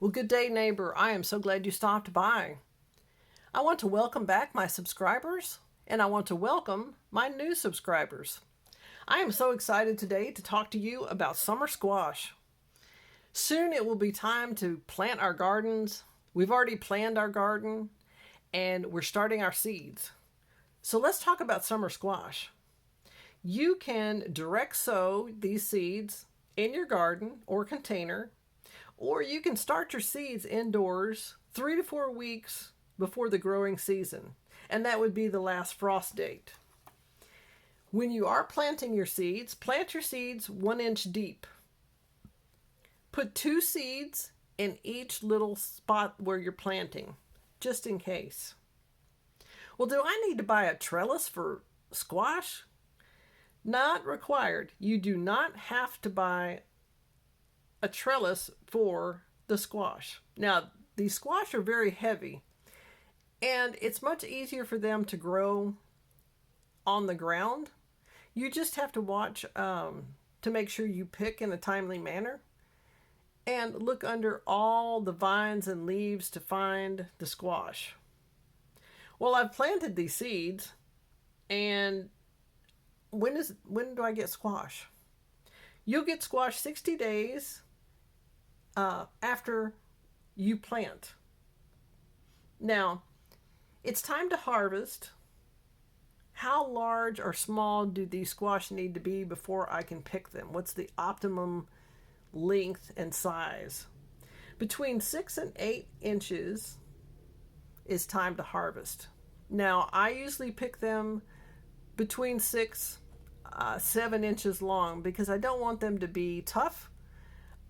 Well, good day, neighbor. I am so glad you stopped by. I want to welcome back my subscribers, and I want to welcome my new subscribers. I am so excited today to talk to you about summer squash. Soon it will be time to plant our gardens. We've already planned our garden, and we're starting our seeds. So let's talk about summer squash. You can direct sow these seeds in your garden or container, or you can start your seeds indoors 3 to 4 weeks before the growing season, and that would be the last frost date. When you are planting your seeds, plant your seeds 1 inch deep. Put 2 seeds in each little spot where you're planting, just in case. Well, do I need to buy a trellis for squash? Not required. You do not have to buy a trellis for the squash. Now, these squash are very heavy, and it's much easier for them to grow on the ground. You just have to watch to make sure you pick in a timely manner and look under all the vines and leaves to find the squash. Well, I've planted these seeds, and when do I get squash? You'll get squash 60 days after you plant. Now, it's time to harvest. How large or small do these squash need to be before I can pick them? What's the optimum length and size? Between 6 and 8 inches is time to harvest. Now, I usually pick them between 7 inches long because I don't want them to be tough.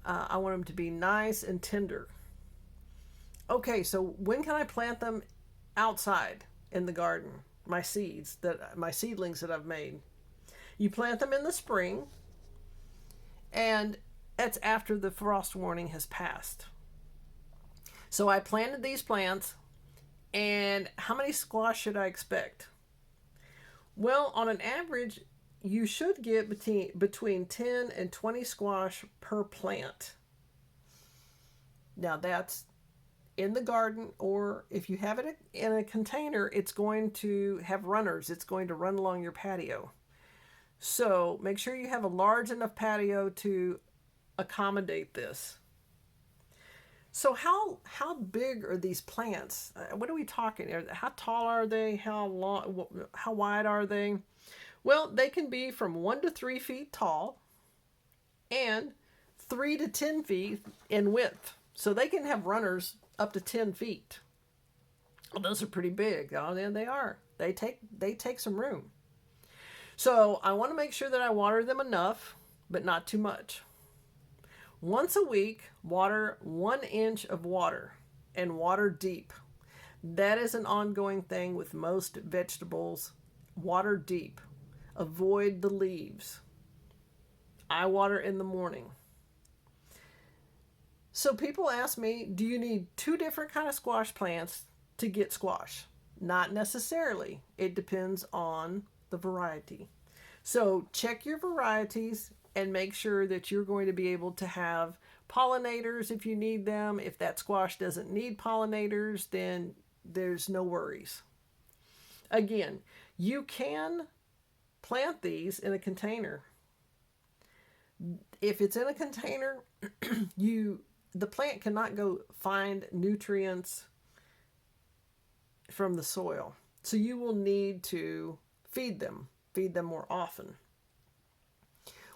I want them to be nice and tender. Okay, so when can I plant them outside in the garden? My seedlings that I've made. You plant them in the spring, and that's after the frost warning has passed. So I planted these plants, and how many squash should I expect? Well, on an average, you should get between 10 and 20 squash per plant. Now that's in the garden, or if you have it in a container, it's going to have runners. It's going to run along your patio. So make sure you have a large enough patio to accommodate this. So how big are these plants? What are we talking? How tall are they? How long? How wide are they? Well, they can be from 1 to 3 feet tall and 3 to 10 feet in width. So they can have runners up to 10 feet. Well, those are pretty big. Oh, yeah, they are. They take some room. So I want to make sure that I water them enough, but not too much. Once a week, water 1 inch of water, and water deep. That is an ongoing thing with most vegetables. Water deep. Avoid the leaves. I water in the morning. So people ask me, do you need 2 different kind of squash plants to get squash? Not necessarily. It depends on the variety. So check your varieties and make sure that you're going to be able to have pollinators if you need them. If that squash doesn't need pollinators, then there's no worries. Again, you can plant these in a container. If it's in a container, the plant cannot go find nutrients from the soil. So you will need to feed them more often.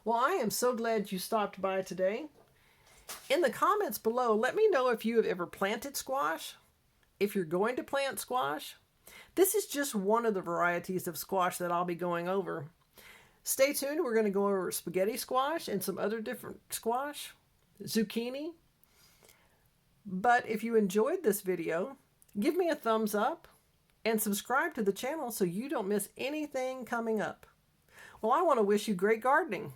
Well, I am so glad you stopped by today. In the comments below, let me know if you have ever planted squash, if you're going to plant squash. This is just one of the varieties of squash that I'll be going over. Stay tuned. We're going to go over spaghetti squash and some other different squash, zucchini. But if you enjoyed this video, give me a thumbs up and subscribe to the channel so you don't miss anything coming up. Well, I want to wish you great gardening.